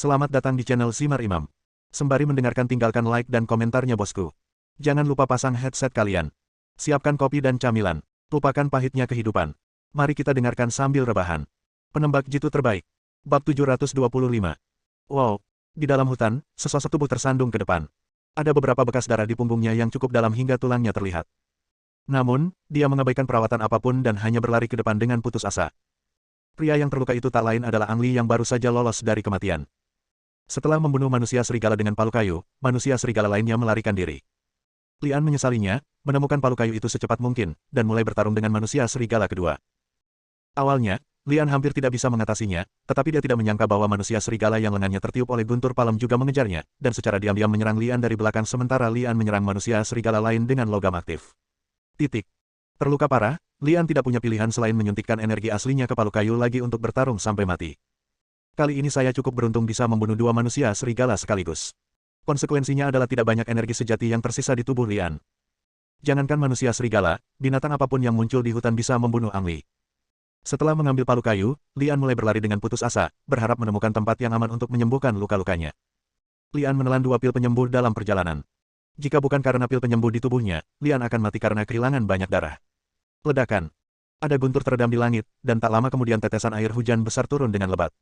Selamat datang di channel Simar Imam. Sembari mendengarkan tinggalkan like dan komentarnya bosku. Jangan lupa pasang headset kalian. Siapkan kopi dan camilan. Lupakan pahitnya kehidupan. Mari kita dengarkan sambil rebahan. Penembak jitu terbaik. Bab 725. Wow. Di dalam hutan, sesosok tubuh tersandung ke depan. Ada beberapa bekas darah di punggungnya yang cukup dalam hingga tulangnya terlihat. Namun, dia mengabaikan perawatan apapun dan hanya berlari ke depan dengan putus asa. Pria yang terluka itu tak lain adalah Ang Li yang baru saja lolos dari kematian. Setelah membunuh manusia serigala dengan palu kayu, manusia serigala lainnya melarikan diri. Lian menyesalinya, menemukan palu kayu itu secepat mungkin, dan mulai bertarung dengan manusia serigala kedua. Awalnya, Lian hampir tidak bisa mengatasinya, tetapi dia tidak menyangka bahwa manusia serigala yang lengannya tertiup oleh guntur palem juga mengejarnya, dan secara diam-diam menyerang Lian dari belakang sementara Lian menyerang manusia serigala lain dengan logam aktif. Terluka parah, Lian tidak punya pilihan selain menyuntikkan energi aslinya ke palu kayu lagi untuk bertarung sampai mati. Kali ini saya cukup beruntung bisa membunuh dua manusia serigala sekaligus. Konsekuensinya adalah tidak banyak energi sejati yang tersisa di tubuh Lian. Jangankan manusia serigala, binatang apapun yang muncul di hutan bisa membunuh Ang Li. Setelah mengambil palu kayu, Lian mulai berlari dengan putus asa, berharap menemukan tempat yang aman untuk menyembuhkan luka-lukanya. Lian menelan 2 pil penyembuh dalam perjalanan. Jika bukan karena pil penyembuh di tubuhnya, Lian akan mati karena kehilangan banyak darah. Ledakan. Ada guntur teredam di langit, dan tak lama kemudian tetesan air hujan besar turun dengan lebat.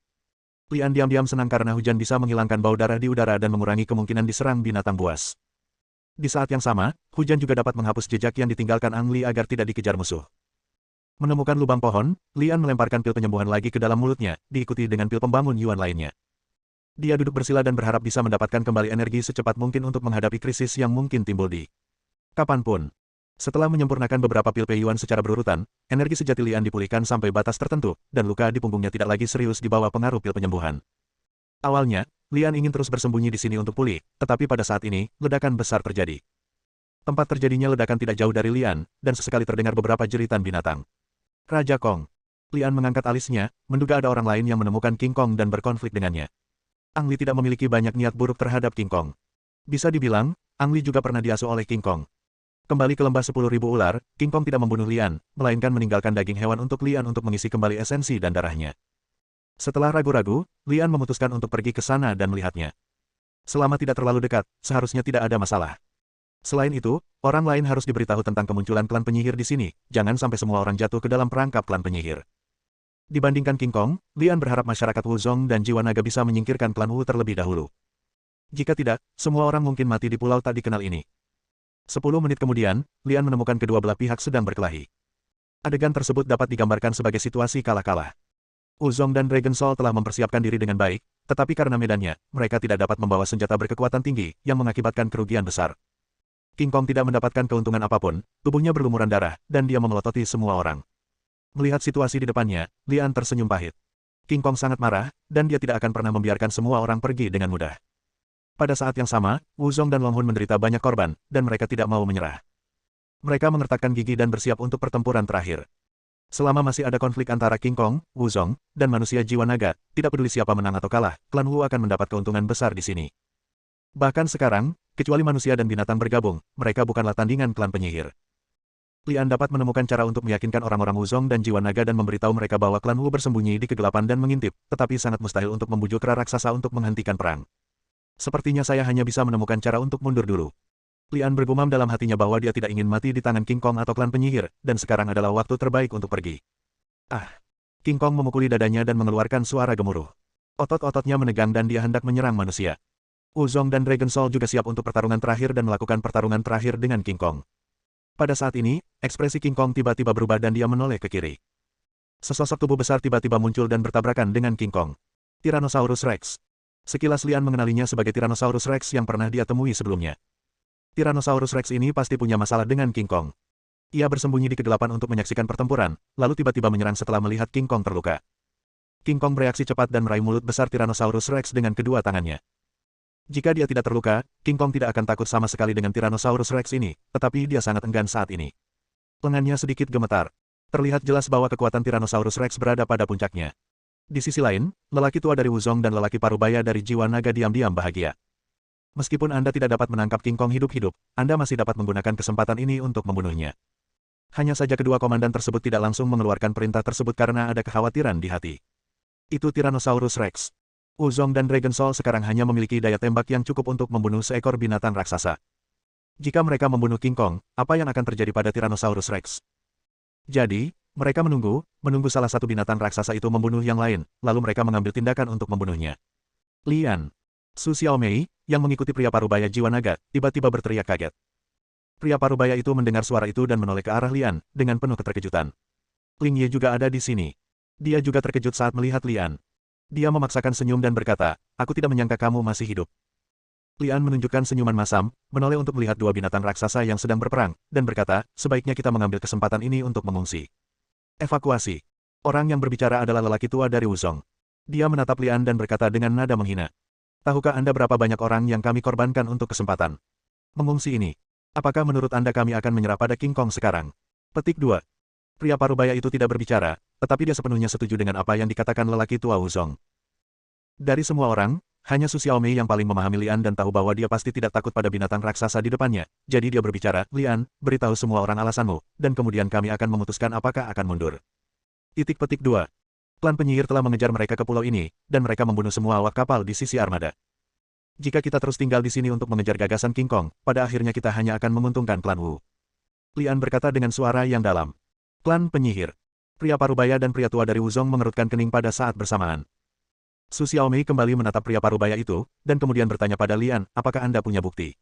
Lian diam-diam senang karena hujan bisa menghilangkan bau darah di udara dan mengurangi kemungkinan diserang binatang buas. Di saat yang sama, hujan juga dapat menghapus jejak yang ditinggalkan Ang Li agar tidak dikejar musuh. Menemukan lubang pohon, Lian melemparkan pil penyembuhan lagi ke dalam mulutnya, diikuti dengan pil pembangun Yuan lainnya. Dia duduk bersila dan berharap bisa mendapatkan kembali energi secepat mungkin untuk menghadapi krisis yang mungkin timbul di kapanpun. Setelah menyempurnakan beberapa pil Yuan secara berurutan, energi sejati Lian dipulihkan sampai batas tertentu, dan luka di punggungnya tidak lagi serius di bawah pengaruh pil penyembuhan. Awalnya, Lian ingin terus bersembunyi di sini untuk pulih, tetapi pada saat ini, ledakan besar terjadi. Tempat terjadinya ledakan tidak jauh dari Lian, dan sesekali terdengar beberapa jeritan binatang. Raja Kong. Lian mengangkat alisnya, menduga ada orang lain yang menemukan King Kong dan berkonflik dengannya. Ang Li tidak memiliki banyak niat buruk terhadap King Kong. Bisa dibilang, Ang Li juga pernah diasuh oleh King Kong. Kembali ke lembah 10.000 ular, King Kong tidak membunuh Lian, melainkan meninggalkan daging hewan untuk Lian untuk mengisi kembali esensi dan darahnya. Setelah ragu-ragu, Lian memutuskan untuk pergi ke sana dan melihatnya. Selama tidak terlalu dekat, seharusnya tidak ada masalah. Selain itu, orang lain harus diberitahu tentang kemunculan klan penyihir di sini, jangan sampai semua orang jatuh ke dalam perangkap klan penyihir. Dibandingkan King Kong, Lian berharap masyarakat Wuzong dan jiwa naga bisa menyingkirkan klan Wu terlebih dahulu. Jika tidak, semua orang mungkin mati di pulau tak dikenal ini. 10 menit kemudian, Lian menemukan kedua belah pihak sedang berkelahi. Adegan tersebut dapat digambarkan sebagai situasi kalah-kalah. Wuzong dan Dragon Soul telah mempersiapkan diri dengan baik, tetapi karena medannya, mereka tidak dapat membawa senjata berkekuatan tinggi, yang mengakibatkan kerugian besar. King Kong tidak mendapatkan keuntungan apapun, tubuhnya berlumuran darah, dan dia memelototi semua orang. Melihat situasi di depannya, Lian tersenyum pahit. King Kong sangat marah, dan dia tidak akan pernah membiarkan semua orang pergi dengan mudah. Pada saat yang sama, Wuzong dan Long Hun menderita banyak korban, dan mereka tidak mau menyerah. Mereka mengertakkan gigi dan bersiap untuk pertempuran terakhir. Selama masih ada konflik antara King Kong, Wuzong, dan manusia jiwa naga, tidak peduli siapa menang atau kalah, klan Wu akan mendapat keuntungan besar di sini. Bahkan sekarang, kecuali manusia dan binatang bergabung, mereka bukanlah tandingan klan penyihir. Lian dapat menemukan cara untuk meyakinkan orang-orang Wuzong dan jiwa naga dan memberitahu mereka bahwa klan Wu bersembunyi di kegelapan dan mengintip, tetapi sangat mustahil untuk membujuk raksasa untuk menghentikan perang. Sepertinya saya hanya bisa menemukan cara untuk mundur dulu. Lian bergumam dalam hatinya bahwa dia tidak ingin mati di tangan King Kong atau klan penyihir, dan sekarang adalah waktu terbaik untuk pergi. King Kong memukuli dadanya dan mengeluarkan suara gemuruh. Otot-ototnya menegang dan dia hendak menyerang manusia. Wuzong dan Dragon Soul juga siap untuk pertarungan terakhir dan melakukan pertarungan terakhir dengan King Kong. Pada saat ini, ekspresi King Kong tiba-tiba berubah dan dia menoleh ke kiri. Sesosok tubuh besar tiba-tiba muncul dan bertabrakan dengan King Kong. Tyrannosaurus Rex. Sekilas Lian mengenalinya sebagai Tyrannosaurus Rex yang pernah dia temui sebelumnya. Tyrannosaurus Rex ini pasti punya masalah dengan King Kong. Ia bersembunyi di kegelapan untuk menyaksikan pertempuran, lalu tiba-tiba menyerang setelah melihat King Kong terluka. King Kong bereaksi cepat dan meraih mulut besar Tyrannosaurus Rex dengan kedua tangannya. Jika dia tidak terluka, King Kong tidak akan takut sama sekali dengan Tyrannosaurus Rex ini, tetapi dia sangat enggan saat ini. Lengannya sedikit gemetar. Terlihat jelas bahwa kekuatan Tyrannosaurus Rex berada pada puncaknya. Di sisi lain, lelaki tua dari Wuzong dan lelaki parubaya dari jiwa naga diam-diam bahagia. Meskipun Anda tidak dapat menangkap King Kong hidup-hidup, Anda masih dapat menggunakan kesempatan ini untuk membunuhnya. Hanya saja kedua komandan tersebut tidak langsung mengeluarkan perintah tersebut karena ada kekhawatiran di hati. Itu Tyrannosaurus Rex. Wuzong dan Dragon Soul sekarang hanya memiliki daya tembak yang cukup untuk membunuh seekor binatang raksasa. Jika mereka membunuh King Kong, apa yang akan terjadi pada Tyrannosaurus Rex? Jadi, mereka menunggu salah satu binatang raksasa itu membunuh yang lain, lalu mereka mengambil tindakan untuk membunuhnya. Lian. Su Xiaomei, yang mengikuti pria parubaya jiwa naga, tiba-tiba berteriak kaget. Pria parubaya itu mendengar suara itu dan menoleh ke arah Lian, dengan penuh keterkejutan. Ling Ye juga ada di sini. Dia juga terkejut saat melihat Lian. Dia memaksakan senyum dan berkata, aku tidak menyangka kamu masih hidup. Lian menunjukkan senyuman masam, menoleh untuk melihat dua binatang raksasa yang sedang berperang, dan berkata, sebaiknya kita mengambil kesempatan ini untuk mengungsi. Evakuasi. Orang yang berbicara adalah lelaki tua dari Wuzong. Dia menatap Lian dan berkata dengan nada menghina. Tahukah Anda berapa banyak orang yang kami korbankan untuk kesempatan mengungsi ini? Apakah menurut Anda kami akan menyerah pada King Kong sekarang? Petik 2. Pria parubaya itu tidak berbicara, tetapi dia sepenuhnya setuju dengan apa yang dikatakan lelaki tua Wuzong. Dari semua orang, hanya Su Xiaomei yang paling memahami Lian dan tahu bahwa dia pasti tidak takut pada binatang raksasa di depannya. Jadi dia berbicara, Lian, beritahu semua orang alasanmu, dan kemudian kami akan memutuskan apakah akan mundur. Petik 2. Klan penyihir telah mengejar mereka ke pulau ini, dan mereka membunuh semua awak kapal di sisi armada. Jika kita terus tinggal di sini untuk mengejar gagasan King Kong, pada akhirnya kita hanya akan menguntungkan klan Wu. Lian berkata dengan suara yang dalam. Klan penyihir. Pria parubaya dan pria tua dari Wuzong mengerutkan kening pada saat bersamaan. Su Xiaomei kembali menatap pria parubaya itu, dan kemudian bertanya pada Lian, apakah Anda punya bukti?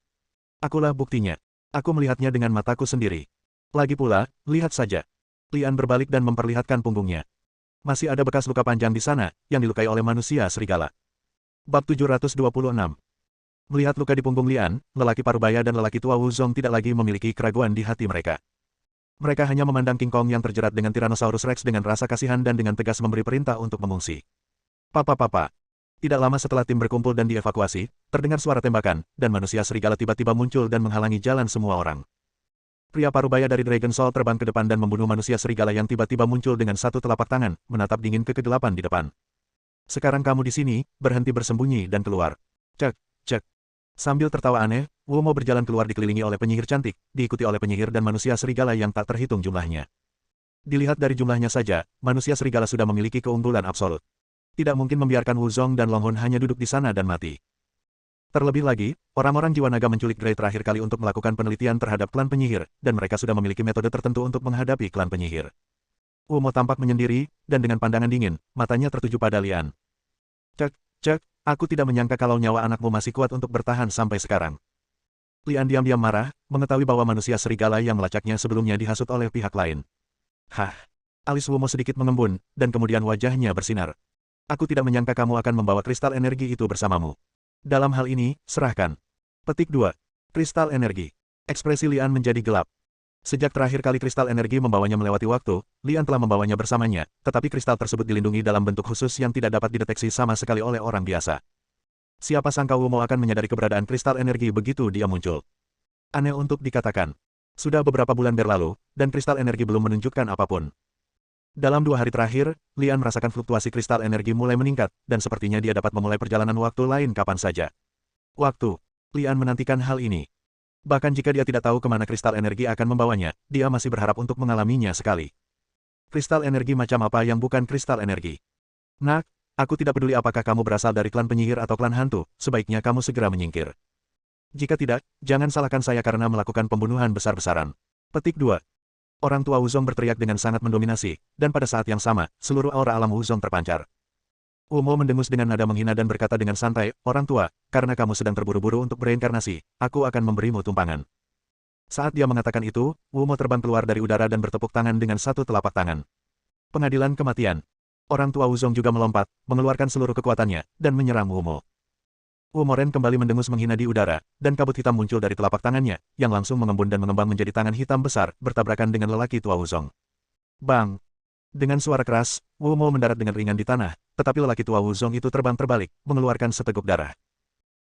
Akulah buktinya. Aku melihatnya dengan mataku sendiri. Lagi pula, lihat saja. Lian berbalik dan memperlihatkan punggungnya. Masih ada bekas luka panjang di sana, yang dilukai oleh manusia serigala. Bab 726. Melihat luka di punggung Lian, lelaki parubaya dan lelaki tua Wuzong tidak lagi memiliki keraguan di hati mereka. Mereka hanya memandang King Kong yang terjerat dengan Tyrannosaurus Rex dengan rasa kasihan dan dengan tegas memberi perintah untuk mengungsi. Papa. Tidak lama setelah tim berkumpul dan dievakuasi, terdengar suara tembakan, dan manusia serigala tiba-tiba muncul dan menghalangi jalan semua orang. Pria parubaya dari Dragon Soul terbang ke depan dan membunuh manusia serigala yang tiba-tiba muncul dengan satu telapak tangan, menatap dingin ke kegelapan di depan. Sekarang kamu di sini, berhenti bersembunyi dan keluar. Cek. Sambil tertawa aneh, Wu Mo berjalan keluar dikelilingi oleh penyihir cantik, diikuti oleh penyihir dan manusia serigala yang tak terhitung jumlahnya. Dilihat dari jumlahnya saja, manusia serigala sudah memiliki keunggulan absolut. Tidak mungkin membiarkan Wuzong dan Long Hun hanya duduk di sana dan mati. Terlebih lagi, orang-orang jiwa naga menculik Grey terakhir kali untuk melakukan penelitian terhadap klan penyihir, dan mereka sudah memiliki metode tertentu untuk menghadapi klan penyihir. Wu Mo tampak menyendiri, dan dengan pandangan dingin, matanya tertuju pada Lian. Cek, aku tidak menyangka kalau nyawa anakmu masih kuat untuk bertahan sampai sekarang. Lian diam-diam marah, mengetahui bahwa manusia serigala yang melacaknya sebelumnya dihasut oleh pihak lain. Hah. Alis Wu Mo sedikit mengembun, dan kemudian wajahnya bersinar. Aku tidak menyangka kamu akan membawa kristal energi itu bersamamu. Dalam hal ini, serahkan. Petik 2. Kristal energi. Ekspresi Lian menjadi gelap. Sejak terakhir kali kristal energi membawanya melewati waktu, Lian telah membawanya bersamanya, tetapi kristal tersebut dilindungi dalam bentuk khusus yang tidak dapat dideteksi sama sekali oleh orang biasa. Siapa sangka Wu Mo akan menyadari keberadaan kristal energi begitu dia muncul. Aneh untuk dikatakan. Sudah beberapa bulan berlalu, dan kristal energi belum menunjukkan apapun. Dalam 2 hari terakhir, Lian merasakan fluktuasi kristal energi mulai meningkat, dan sepertinya dia dapat memulai perjalanan waktu lain kapan saja. Waktu. Lian menantikan hal ini. Bahkan jika dia tidak tahu kemana kristal energi akan membawanya, dia masih berharap untuk mengalaminya sekali. Kristal energi macam apa yang bukan kristal energi? Nak, aku tidak peduli apakah kamu berasal dari klan penyihir atau klan hantu, sebaiknya kamu segera menyingkir. Jika tidak, jangan salahkan saya karena melakukan pembunuhan besar-besaran. Petik 2. Orang tua Wuzong berteriak dengan sangat mendominasi, dan pada saat yang sama, seluruh aura alam Wuzong terpancar. Wu Mo mendengus dengan nada menghina dan berkata dengan santai, orang tua, karena kamu sedang terburu-buru untuk bereinkarnasi, aku akan memberimu tumpangan. Saat dia mengatakan itu, Wu Mo terbang keluar dari udara dan bertepuk tangan dengan satu telapak tangan. Pengadilan kematian. Orang tua Wuzong juga melompat, mengeluarkan seluruh kekuatannya, dan menyerang Wu Mo. Wu Mo Ren kembali mendengus menghina di udara, dan kabut hitam muncul dari telapak tangannya, yang langsung mengembun dan mengembang menjadi tangan hitam besar, bertabrakan dengan lelaki tua Wuzong. Bang! Dengan suara keras, Wu Mo mendarat dengan ringan di tanah, tetapi lelaki tua Wuzong itu terbang terbalik, mengeluarkan seteguk darah.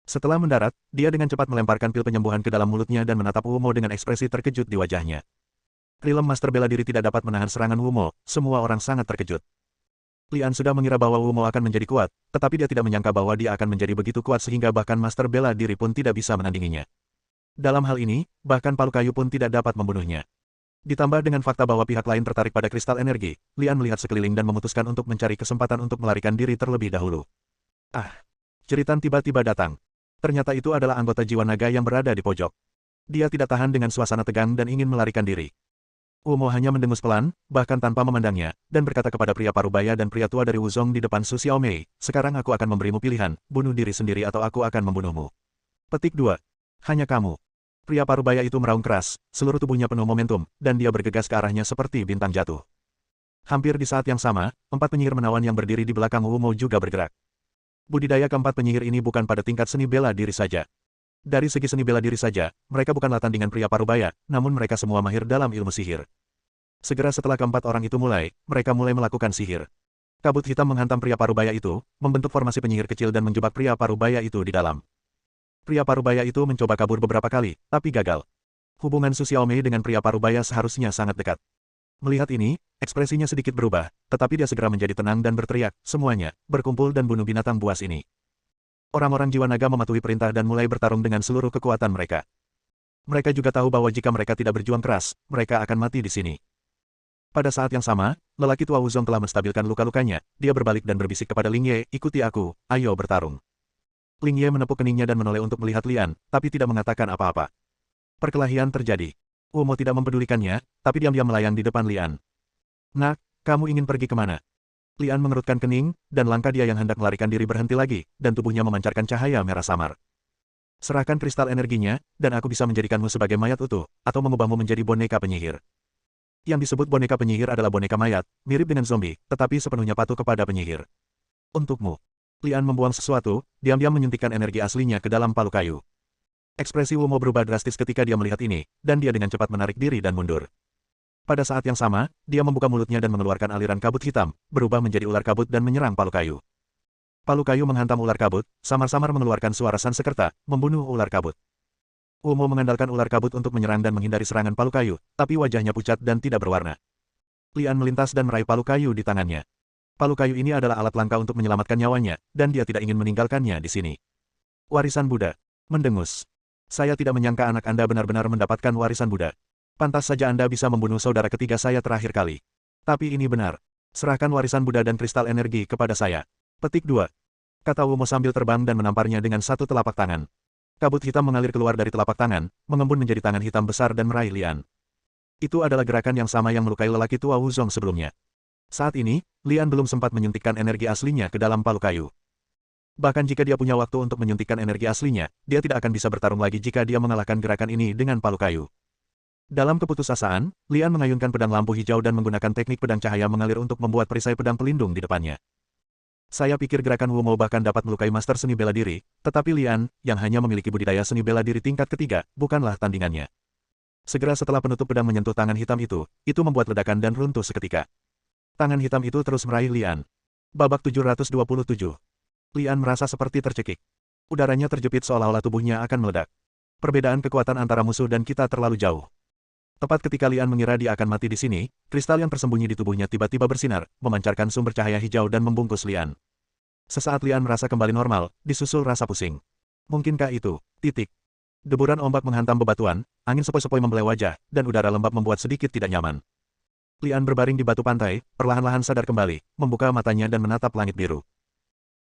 Setelah mendarat, dia dengan cepat melemparkan pil penyembuhan ke dalam mulutnya dan menatap Wu Mo dengan ekspresi terkejut di wajahnya. Rilem Master Bela Diri tidak dapat menahan serangan Wu Mo, semua orang sangat terkejut. Lian sudah mengira bahwa Wu Mo akan menjadi kuat, tetapi dia tidak menyangka bahwa dia akan menjadi begitu kuat sehingga bahkan Master Bela Diri pun tidak bisa menandinginya. Dalam hal ini, bahkan palu kayu pun tidak dapat membunuhnya. Ditambah dengan fakta bahwa pihak lain tertarik pada kristal energi, Lian melihat sekeliling dan memutuskan untuk mencari kesempatan untuk melarikan diri terlebih dahulu. Ah, jeritan tiba-tiba datang. Ternyata itu adalah anggota jiwa naga yang berada di pojok. Dia tidak tahan dengan suasana tegang dan ingin melarikan diri. Umo hanya mendengus pelan, bahkan tanpa memandangnya, dan berkata kepada pria parubaya dan pria tua dari Wuzong di depan Su Xiaomei, sekarang aku akan memberimu pilihan, bunuh diri sendiri atau aku akan membunuhmu. Petik 2. Hanya kamu. Pria parubaya itu meraung keras, seluruh tubuhnya penuh momentum, dan dia bergegas ke arahnya seperti bintang jatuh. Hampir di saat yang sama, 4 penyihir menawan yang berdiri di belakang Umo juga bergerak. Budidaya keempat penyihir ini bukan pada tingkat seni bela diri saja. Dari segi seni bela diri saja, mereka bukanlah tandingan pria parubaya, namun mereka semua mahir dalam ilmu sihir. Segera setelah keempat orang itu mulai, mereka mulai melakukan sihir. Kabut hitam menghantam pria parubaya itu, membentuk formasi penyihir kecil dan menjebak pria parubaya itu di dalam. Pria parubaya itu mencoba kabur beberapa kali, tapi gagal. Hubungan Su Xiaomei dengan pria parubaya seharusnya sangat dekat. Melihat ini, ekspresinya sedikit berubah, tetapi dia segera menjadi tenang dan berteriak, semuanya, berkumpul dan bunuh binatang buas ini. Orang-orang jiwa naga mematuhi perintah dan mulai bertarung dengan seluruh kekuatan mereka. Mereka juga tahu bahwa jika mereka tidak berjuang keras, mereka akan mati di sini. Pada saat yang sama, lelaki tua Wuzong telah menstabilkan luka-lukanya, dia berbalik dan berbisik kepada Ling Ye, ikuti aku, ayo bertarung. Ling Ye menepuk keningnya dan menoleh untuk melihat Lian, tapi tidak mengatakan apa-apa. Perkelahian terjadi. Umo tidak mempedulikannya, tapi diam-diam melayang di depan Lian. Nak, kamu ingin pergi kemana? Lian mengerutkan kening, dan langkah dia yang hendak melarikan diri berhenti lagi, dan tubuhnya memancarkan cahaya merah samar. Serahkan kristal energinya, dan aku bisa menjadikanmu sebagai mayat utuh, atau mengubahmu menjadi boneka penyihir. Yang disebut boneka penyihir adalah boneka mayat, mirip dengan zombie, tetapi sepenuhnya patuh kepada penyihir. Untukmu. Lian membuang sesuatu, diam-diam menyuntikkan energi aslinya ke dalam palu kayu. Ekspresi Umo berubah drastis ketika dia melihat ini, dan dia dengan cepat menarik diri dan mundur. Pada saat yang sama, dia membuka mulutnya dan mengeluarkan aliran kabut hitam, berubah menjadi ular kabut dan menyerang palu kayu. Palu kayu menghantam ular kabut, samar-samar mengeluarkan suara Sansekerta, membunuh ular kabut. Umo mengandalkan ular kabut untuk menyerang dan menghindari serangan palu kayu, tapi wajahnya pucat dan tidak berwarna. Lian melintas dan meraih palu kayu di tangannya. Palu kayu ini adalah alat langka untuk menyelamatkan nyawanya, dan dia tidak ingin meninggalkannya di sini. Warisan Buddha. Mendengus. Saya tidak menyangka anak Anda benar-benar mendapatkan warisan Buddha. Pantas saja Anda bisa membunuh saudara ketiga saya terakhir kali. Tapi ini benar. Serahkan warisan Buddha dan kristal energi kepada saya. Petik 2. Kata Umo sambil terbang dan menamparnya dengan satu telapak tangan. Kabut hitam mengalir keluar dari telapak tangan, mengembun menjadi tangan hitam besar dan meraih Lian. Itu adalah gerakan yang sama yang melukai lelaki tua Wuzong sebelumnya. Saat ini, Lian belum sempat menyuntikkan energi aslinya ke dalam palu kayu. Bahkan jika dia punya waktu untuk menyuntikkan energi aslinya, dia tidak akan bisa bertarung lagi jika dia mengalahkan gerakan ini dengan palu kayu. Dalam keputusasaan, Lian mengayunkan pedang lampu hijau dan menggunakan teknik pedang cahaya mengalir untuk membuat perisai pedang pelindung di depannya. Saya pikir gerakan Wumo bahkan dapat melukai master seni bela diri, tetapi Lian, yang hanya memiliki budidaya seni bela diri tingkat ketiga, bukanlah tandingannya. Segera setelah penutup pedang menyentuh tangan hitam itu membuat ledakan dan runtuh seketika. Tangan hitam itu terus meraih Lian. Babak 727. Lian merasa seperti tercekik. Udaranya terjepit seolah-olah tubuhnya akan meledak. Perbedaan kekuatan antara musuh dan kita terlalu jauh. Tepat ketika Lian mengira dia akan mati di sini, kristal yang tersembunyi di tubuhnya tiba-tiba bersinar, memancarkan sumber cahaya hijau dan membungkus Lian. Sesaat Lian merasa kembali normal, disusul rasa pusing. Mungkinkah itu? Deburan ombak menghantam bebatuan, angin sepoi-sepoi membelai wajah, dan udara lembab membuat sedikit tidak nyaman. Lian berbaring di batu pantai, perlahan-lahan sadar kembali, membuka matanya dan menatap langit biru.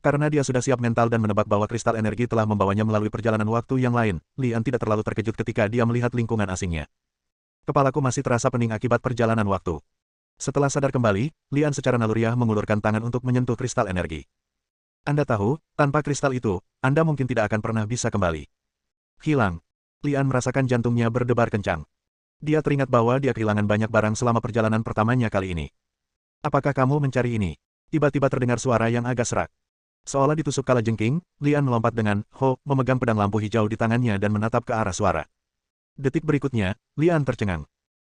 Karena dia sudah siap mental dan menebak bahwa kristal energi telah membawanya melalui perjalanan waktu yang lain, Lian tidak terlalu terkejut ketika dia melihat lingkungan asingnya. Kepalaku masih terasa pening akibat perjalanan waktu. Setelah sadar kembali, Lian secara naluriah mengulurkan tangan untuk menyentuh kristal energi. Anda tahu, tanpa kristal itu, Anda mungkin tidak akan pernah bisa kembali. Hilang. Lian merasakan jantungnya berdebar kencang. Dia teringat bahwa dia kehilangan banyak barang selama perjalanan pertamanya kali ini. Apakah kamu mencari ini? Tiba-tiba terdengar suara yang agak serak. Seolah ditusuk kalajengking, Lian melompat dengan ho, memegang pedang lampu hijau di tangannya dan menatap ke arah suara. Detik berikutnya, Lian tercengang.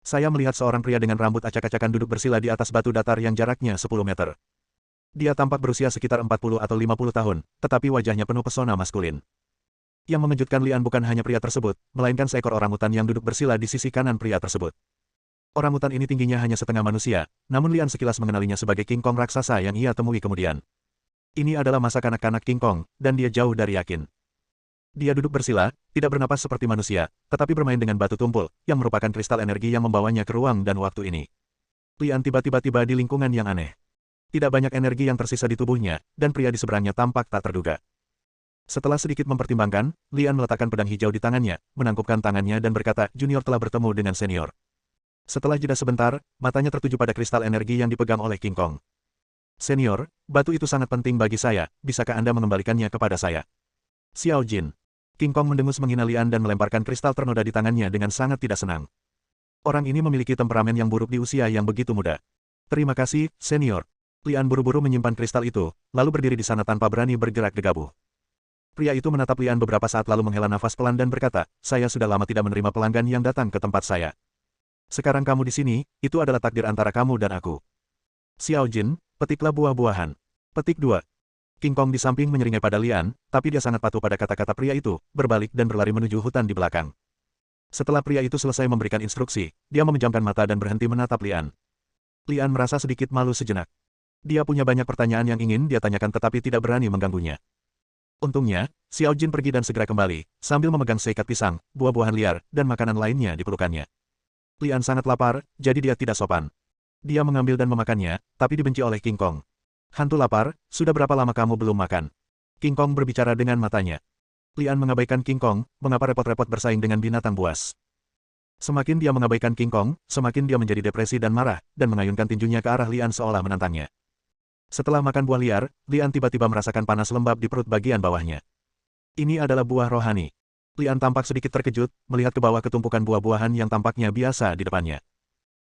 Saya melihat seorang pria dengan rambut acak-acakan duduk bersila di atas batu datar yang jaraknya 10 meter. Dia tampak berusia sekitar 40 atau 50 tahun, tetapi wajahnya penuh pesona maskulin. Yang mengejutkan Lian bukan hanya pria tersebut, melainkan seekor orangutan yang duduk bersila di sisi kanan pria tersebut. Orangutan ini tingginya hanya setengah manusia, namun Lian sekilas mengenalinya sebagai King Kong raksasa yang ia temui kemudian. Ini adalah masa kanak-kanak King Kong, dan dia jauh dari yakin. Dia duduk bersila, tidak bernapas seperti manusia, tetapi bermain dengan batu tumpul, yang merupakan kristal energi yang membawanya ke ruang dan waktu ini. Lian tiba-tiba tiba di lingkungan yang aneh. Tidak banyak energi yang tersisa di tubuhnya, dan pria di seberangnya tampak tak terduga. Setelah sedikit mempertimbangkan, Lian meletakkan pedang hijau di tangannya, menangkupkan tangannya dan berkata, junior telah bertemu dengan senior. Setelah jeda sebentar, matanya tertuju pada kristal energi yang dipegang oleh King Kong. Senior, batu itu sangat penting bagi saya, bisakah Anda mengembalikannya kepada saya? Xiao Jin. King Kong mendengus menghina Lian dan melemparkan kristal ternoda di tangannya dengan sangat tidak senang. Orang ini memiliki temperamen yang buruk di usia yang begitu muda. Terima kasih, senior. Lian buru-buru menyimpan kristal itu, lalu berdiri di sana tanpa berani bergerak gegabah. Pria itu menatap Lian beberapa saat lalu menghela nafas pelan dan berkata, saya sudah lama tidak menerima pelanggan yang datang ke tempat saya. Sekarang kamu di sini, itu adalah takdir antara kamu dan aku. Xiao Jin, petiklah buah-buahan. Petik 2. King Kong di samping menyeringai pada Lian, tapi dia sangat patuh pada kata-kata pria itu, berbalik dan berlari menuju hutan di belakang. Setelah pria itu selesai memberikan instruksi, dia memejamkan mata dan berhenti menatap Lian. Lian merasa sedikit malu sejenak. Dia punya banyak pertanyaan yang ingin dia tanyakan tetapi tidak berani mengganggunya. Untungnya, Xiao Jin pergi dan segera kembali, sambil memegang seikat pisang, buah-buahan liar, dan makanan lainnya di pelukannya. Lian sangat lapar, jadi dia tidak sopan. Dia mengambil dan memakannya, tapi dibenci oleh King Kong. Hantu lapar, sudah berapa lama kamu belum makan? King Kong berbicara dengan matanya. Lian mengabaikan King Kong, mengapa repot-repot bersaing dengan binatang buas. Semakin dia mengabaikan King Kong, semakin dia menjadi depresi dan marah, dan mengayunkan tinjunya ke arah Lian seolah menantangnya. Setelah makan buah liar, Lian tiba-tiba merasakan panas lembab di perut bagian bawahnya. Ini adalah buah rohani. Lian tampak sedikit terkejut, melihat ke bawah ketumpukan buah-buahan yang tampaknya biasa di depannya.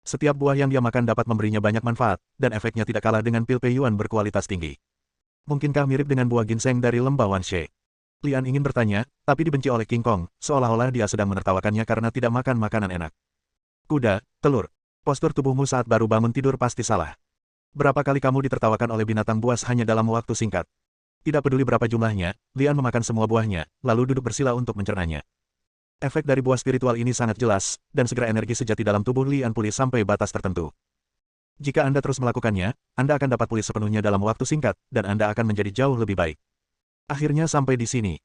Setiap buah yang dia makan dapat memberinya banyak manfaat, dan efeknya tidak kalah dengan pil Peiyuan berkualitas tinggi. Mungkinkah mirip dengan buah ginseng dari lembah Wanshe? Lian ingin bertanya, tapi dibenci oleh King Kong, seolah-olah dia sedang menertawakannya karena tidak makan makanan enak. Kuda, telur. Postur tubuhmu saat baru bangun tidur pasti salah. Berapa kali kamu ditertawakan oleh binatang buas hanya dalam waktu singkat? Tidak peduli berapa jumlahnya, Lian memakan semua buahnya, lalu duduk bersila untuk mencernanya. Efek dari buah spiritual ini sangat jelas, dan segera energi sejati dalam tubuh Lian pulih sampai batas tertentu. Jika Anda terus melakukannya, Anda akan dapat pulih sepenuhnya dalam waktu singkat, dan Anda akan menjadi jauh lebih baik. Akhirnya sampai di sini.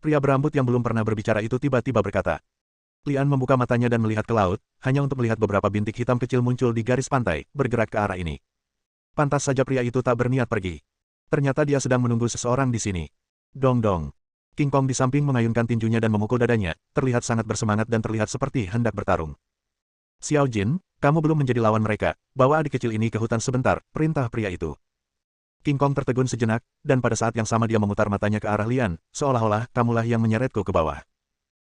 Pria berambut yang belum pernah berbicara itu tiba-tiba berkata. Lian membuka matanya dan melihat ke laut, hanya untuk melihat beberapa bintik hitam kecil muncul di garis pantai, bergerak ke arah ini. Pantas saja pria itu tak berniat pergi. Ternyata dia sedang menunggu seseorang di sini. Dong-dong. King Kong di samping mengayunkan tinjunya dan memukul dadanya, terlihat sangat bersemangat dan terlihat seperti hendak bertarung. Xiao Jin, kamu belum menjadi lawan mereka, bawa adik kecil ini ke hutan sebentar, perintah pria itu. King Kong tertegun sejenak, dan pada saat yang sama dia memutar matanya ke arah Lian, seolah-olah kamulah yang menyeretku ke bawah.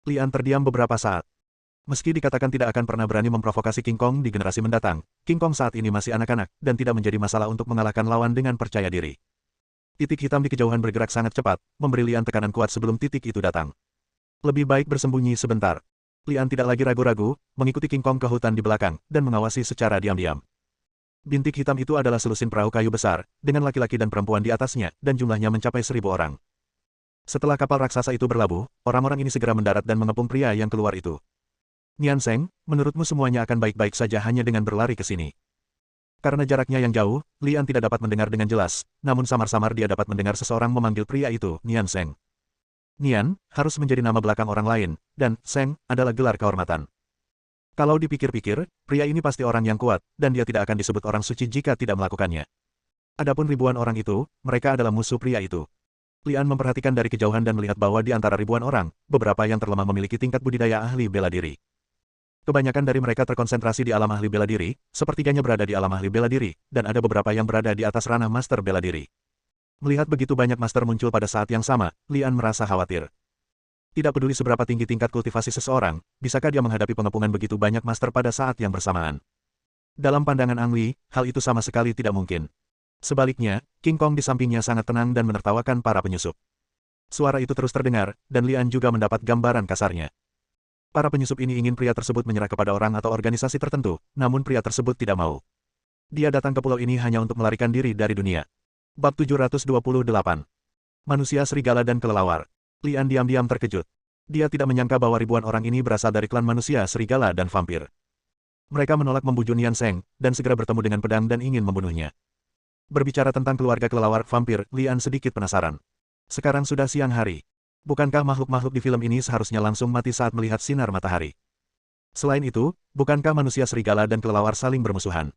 Lian terdiam beberapa saat. Meski dikatakan tidak akan pernah berani memprovokasi King Kong di generasi mendatang, King Kong saat ini masih anak-anak, dan tidak menjadi masalah untuk mengalahkan lawan dengan percaya diri. Titik hitam di kejauhan bergerak sangat cepat, memberi Lian tekanan kuat sebelum titik itu datang. Lebih baik bersembunyi sebentar. Lian tidak lagi ragu-ragu, mengikuti King Kong ke hutan di belakang, dan mengawasi secara diam-diam. Bintik hitam itu adalah selusin perahu kayu besar, dengan laki-laki dan perempuan di atasnya, dan jumlahnya mencapai 1000 orang. Setelah kapal raksasa itu berlabuh, orang-orang ini segera mendarat dan mengepung pria yang keluar itu. Nianseng, menurutmu semuanya akan baik-baik saja hanya dengan berlari ke sini. Karena jaraknya yang jauh, Lian tidak dapat mendengar dengan jelas, namun samar-samar dia dapat mendengar seseorang memanggil pria itu, Nianseng. Nian, harus menjadi nama belakang orang lain, dan Seng, adalah gelar kehormatan. Kalau dipikir-pikir, pria ini pasti orang yang kuat, dan dia tidak akan disebut orang suci jika tidak melakukannya. Adapun ribuan orang itu, mereka adalah musuh pria itu. Lian memperhatikan dari kejauhan dan melihat bahwa di antara ribuan orang, beberapa yang terlemah memiliki tingkat budidaya ahli bela diri. Kebanyakan dari mereka terkonsentrasi di alam ahli bela diri, sepertiganya berada di alam ahli bela diri, dan ada beberapa yang berada di atas ranah master bela diri. Melihat begitu banyak master muncul pada saat yang sama, Lian merasa khawatir. Tidak peduli seberapa tinggi tingkat kultivasi seseorang, bisakah dia menghadapi pengepungan begitu banyak master pada saat yang bersamaan? Dalam pandangan Ang Li, hal itu sama sekali tidak mungkin. Sebaliknya, King Kong di sampingnya sangat tenang dan menertawakan para penyusup. Suara itu terus terdengar, dan Lian juga mendapat gambaran kasarnya. Para penyusup ini ingin pria tersebut menyerah kepada orang atau organisasi tertentu, namun pria tersebut tidak mau. Dia datang ke pulau ini hanya untuk melarikan diri dari dunia. Bab 728. Manusia serigala dan kelelawar. Lian diam-diam terkejut. Dia tidak menyangka bahwa ribuan orang ini berasal dari klan manusia serigala dan vampir. Mereka menolak membujuk Nianseng, dan segera bertemu dengan pedang dan ingin membunuhnya. Berbicara tentang keluarga kelelawar vampir, Lian sedikit penasaran. Sekarang sudah siang hari. Bukankah makhluk-makhluk di film ini seharusnya langsung mati saat melihat sinar matahari? Selain itu, bukankah manusia serigala dan kelelawar saling bermusuhan?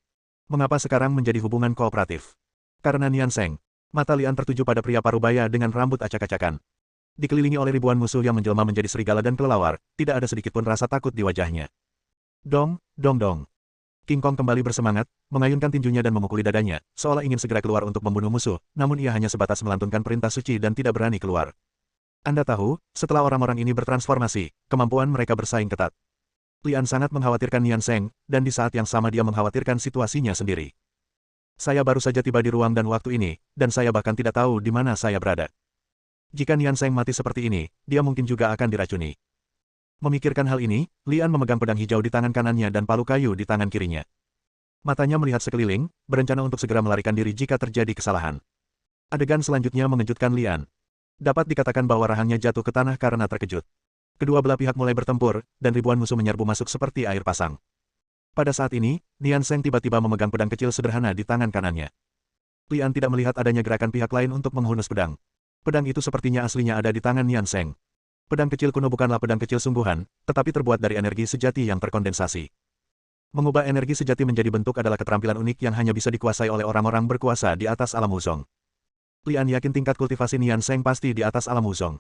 Mengapa sekarang menjadi hubungan kooperatif? Karena Nian Seng, mata Lian tertuju pada pria parubaya dengan rambut acak-acakan. Dikelilingi oleh ribuan musuh yang menjelma menjadi serigala dan kelelawar, tidak ada sedikit pun rasa takut di wajahnya. Dong, dong dong. King Kong kembali bersemangat, mengayunkan tinjunya dan memukuli dadanya, seolah ingin segera keluar untuk membunuh musuh, namun ia hanya sebatas melantunkan perintah suci dan tidak berani keluar. Anda tahu, setelah orang-orang ini bertransformasi, kemampuan mereka bersaing ketat. Lian sangat mengkhawatirkan Nian Seng, dan di saat yang sama dia mengkhawatirkan situasinya sendiri. Saya baru saja tiba di ruang dan waktu ini, dan saya bahkan tidak tahu di mana saya berada. Jika Nian Seng mati seperti ini, dia mungkin juga akan diracuni. Memikirkan hal ini, Lian memegang pedang hijau di tangan kanannya dan palu kayu di tangan kirinya. Matanya melihat sekeliling, berencana untuk segera melarikan diri jika terjadi kesalahan. Adegan selanjutnya mengejutkan Lian. Dapat dikatakan bahwa rahangnya jatuh ke tanah karena terkejut. Kedua belah pihak mulai bertempur, dan ribuan musuh menyerbu masuk seperti air pasang. Pada saat ini, Nian Seng tiba-tiba memegang pedang kecil sederhana di tangan kanannya. Lian tidak melihat adanya gerakan pihak lain untuk menghunus pedang. Pedang itu sepertinya aslinya ada di tangan Nian Seng. Pedang kecil kuno bukanlah pedang kecil sungguhan, tetapi terbuat dari energi sejati yang terkondensasi. Mengubah energi sejati menjadi bentuk adalah keterampilan unik yang hanya bisa dikuasai oleh orang-orang berkuasa di atas alam Wuzong. Lian yakin tingkat kultivasi Nian Seng pasti di atas alam Wuzong.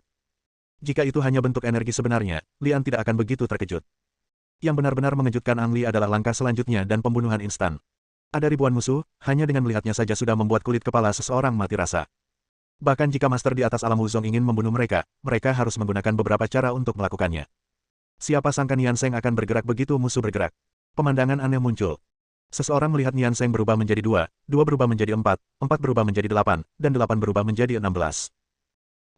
Jika itu hanya bentuk energi sebenarnya, Lian tidak akan begitu terkejut. Yang benar-benar mengejutkan Ang Li adalah langkah selanjutnya dan pembunuhan instan. Ada ribuan musuh, hanya dengan melihatnya saja sudah membuat kulit kepala seseorang mati rasa. Bahkan jika master di atas alam Wuzong ingin membunuh mereka, mereka harus menggunakan beberapa cara untuk melakukannya. Siapa sangka Nian Seng akan bergerak begitu musuh bergerak. Pemandangan aneh muncul. Seseorang melihat Nian Seng berubah menjadi 2, 2 berubah menjadi 4, 4 berubah menjadi 8, dan 8 berubah menjadi 16.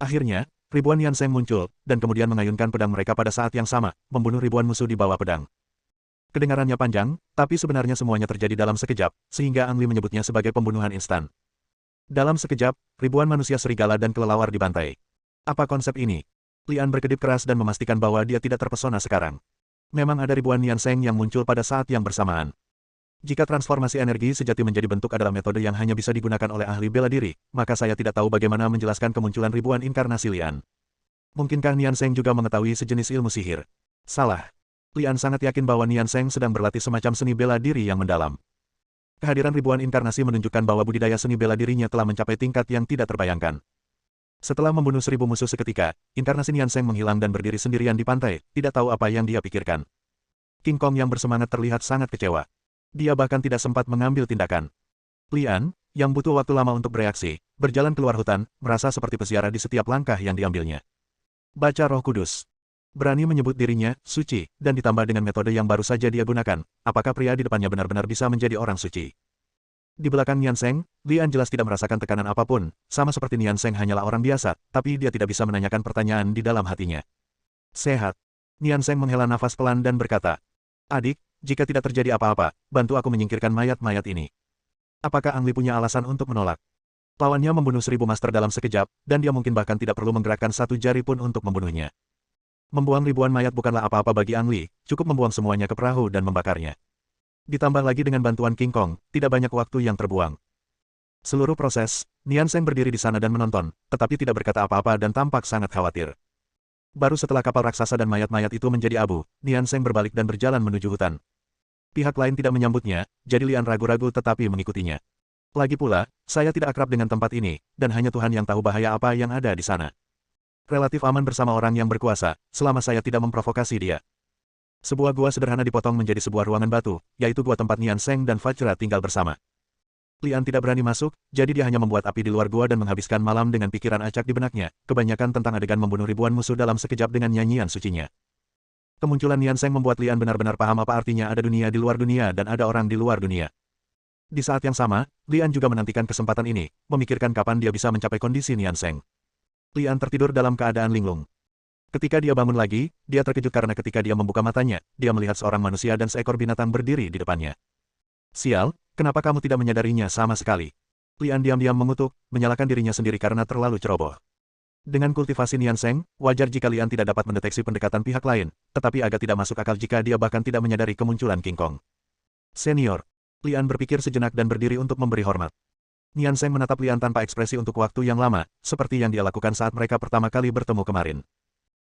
Akhirnya, ribuan Nian Seng muncul, dan kemudian mengayunkan pedang mereka pada saat yang sama, membunuh ribuan musuh di bawah pedang. Kedengarannya panjang, tapi sebenarnya semuanya terjadi dalam sekejap, sehingga Ang Li menyebutnya sebagai pembunuhan instan. Dalam sekejap, ribuan manusia serigala dan kelelawar dibantai. Apa konsep ini? Lian berkedip keras dan memastikan bahwa dia tidak terpesona sekarang. Memang ada ribuan Nian Seng yang muncul pada saat yang bersamaan. Jika transformasi energi sejati menjadi bentuk adalah metode yang hanya bisa digunakan oleh ahli bela diri, maka saya tidak tahu bagaimana menjelaskan kemunculan ribuan inkarnasi Lian. Mungkinkah Nian Seng juga mengetahui sejenis ilmu sihir? Salah. Lian sangat yakin bahwa Nian Seng sedang berlatih semacam seni bela diri yang mendalam. Kehadiran ribuan inkarnasi menunjukkan bahwa budidaya seni bela dirinya telah mencapai tingkat yang tidak terbayangkan. Setelah membunuh 1000 musuh seketika, inkarnasi Nian Seng menghilang dan berdiri sendirian di pantai, tidak tahu apa yang dia pikirkan. King Kong yang bersemangat terlihat sangat kecewa. Dia bahkan tidak sempat mengambil tindakan. Lian, yang butuh waktu lama untuk bereaksi, berjalan keluar hutan, merasa seperti peziarah di setiap langkah yang diambilnya. Baca Roh Kudus. Berani menyebut dirinya suci, dan ditambah dengan metode yang baru saja dia gunakan, apakah pria di depannya benar-benar bisa menjadi orang suci? Di belakang Nian Seng, Lian jelas tidak merasakan tekanan apapun, sama seperti Nian Seng hanyalah orang biasa, tapi dia tidak bisa menanyakan pertanyaan di dalam hatinya. Sehat. Nian Seng menghela nafas pelan dan berkata, "Adik, jika tidak terjadi apa-apa, bantu aku menyingkirkan mayat-mayat ini." Apakah Ang Li punya alasan untuk menolak? Lawannya membunuh 1000 master dalam sekejap, dan dia mungkin bahkan tidak perlu menggerakkan satu jari pun untuk membunuhnya. Membuang ribuan mayat bukanlah apa-apa bagi Ang Li, cukup membuang semuanya ke perahu dan membakarnya. Ditambah lagi dengan bantuan King Kong, tidak banyak waktu yang terbuang. Seluruh proses, Nian Seng berdiri di sana dan menonton, tetapi tidak berkata apa-apa dan tampak sangat khawatir. Baru setelah kapal raksasa dan mayat-mayat itu menjadi abu, Nian Seng berbalik dan berjalan menuju hutan. Pihak lain tidak menyambutnya, jadi Lian ragu-ragu tetapi mengikutinya. Lagi pula, saya tidak akrab dengan tempat ini, dan hanya Tuhan yang tahu bahaya apa yang ada di sana. Relatif aman bersama orang yang berkuasa, selama saya tidak memprovokasi dia. Sebuah gua sederhana dipotong menjadi sebuah ruangan batu, yaitu gua tempat Nian Seng dan Fajra tinggal bersama. Lian tidak berani masuk, jadi dia hanya membuat api di luar gua dan menghabiskan malam dengan pikiran acak di benaknya, kebanyakan tentang adegan membunuh ribuan musuh dalam sekejap dengan nyanyian sucinya. Kemunculan Nian Seng membuat Lian benar-benar paham apa artinya ada dunia di luar dunia dan ada orang di luar dunia. Di saat yang sama, Lian juga menantikan kesempatan ini, memikirkan kapan dia bisa mencapai kondisi Nian Seng. Lian tertidur dalam keadaan linglung. Ketika dia bangun lagi, dia terkejut karena ketika dia membuka matanya, dia melihat seorang manusia dan seekor binatang berdiri di depannya. "Sial, kenapa kamu tidak menyadarinya sama sekali?" Lian diam-diam mengutuk, menyalahkan dirinya sendiri karena terlalu ceroboh. Dengan kultivasi Nian Seng, wajar jika Lian tidak dapat mendeteksi pendekatan pihak lain, tetapi agak tidak masuk akal jika dia bahkan tidak menyadari kemunculan King Kong. "Senior." Lian berpikir sejenak dan berdiri untuk memberi hormat. Nian Seng menatap Lian tanpa ekspresi untuk waktu yang lama, seperti yang dia lakukan saat mereka pertama kali bertemu kemarin.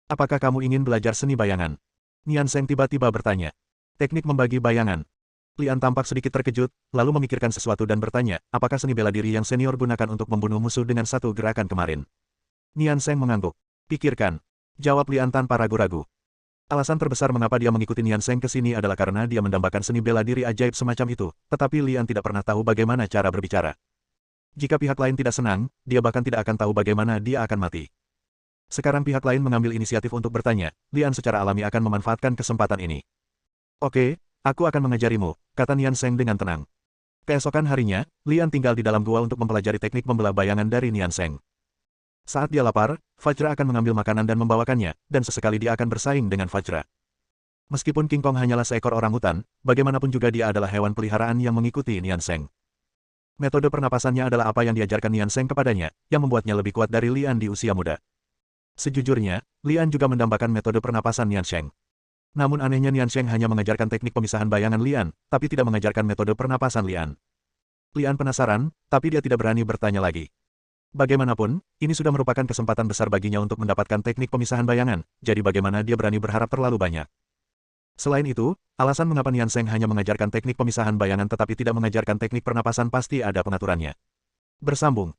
"Apakah kamu ingin belajar seni bayangan?" Nian Seng tiba-tiba bertanya. "Teknik membagi bayangan." Lian tampak sedikit terkejut, lalu memikirkan sesuatu dan bertanya, apakah seni bela diri yang senior gunakan untuk membunuh musuh dengan satu gerakan kemarin? Nian Seng mengangguk. Pikirkan. Jawab Lian tanpa ragu-ragu. Alasan terbesar mengapa dia mengikuti Nian Seng ke sini adalah karena dia mendambakan seni bela diri ajaib semacam itu, tetapi Lian tidak pernah tahu bagaimana cara berbicara. Jika pihak lain tidak senang, dia bahkan tidak akan tahu bagaimana dia akan mati. Sekarang pihak lain mengambil inisiatif untuk bertanya, Lian secara alami akan memanfaatkan kesempatan ini. Oke, aku akan mengajarimu, kata Nian Seng dengan tenang. Keesokan harinya, Lian tinggal di dalam gua untuk mempelajari teknik membelah bayangan dari Nian Seng. Saat dia lapar, Fajra akan mengambil makanan dan membawakannya, dan sesekali dia akan bersaing dengan Fajra. Meskipun King Kong hanyalah seekor orangutan, bagaimanapun juga dia adalah hewan peliharaan yang mengikuti Nian Seng. Metode pernapasannya adalah apa yang diajarkan Nian Seng kepadanya, yang membuatnya lebih kuat dari Lian di usia muda. Sejujurnya, Lian juga mendambakan metode pernapasan Nian Seng. Namun anehnya Nian Seng hanya mengajarkan teknik pemisahan bayangan Lian, tapi tidak mengajarkan metode pernapasan Lian. Lian penasaran, tapi dia tidak berani bertanya lagi. Bagaimanapun, ini sudah merupakan kesempatan besar baginya untuk mendapatkan teknik pemisahan bayangan, jadi bagaimana dia berani berharap terlalu banyak. Selain itu, alasan mengapa Nian Seng hanya mengajarkan teknik pemisahan bayangan tetapi tidak mengajarkan teknik pernapasan pasti ada pengaturannya. Bersambung.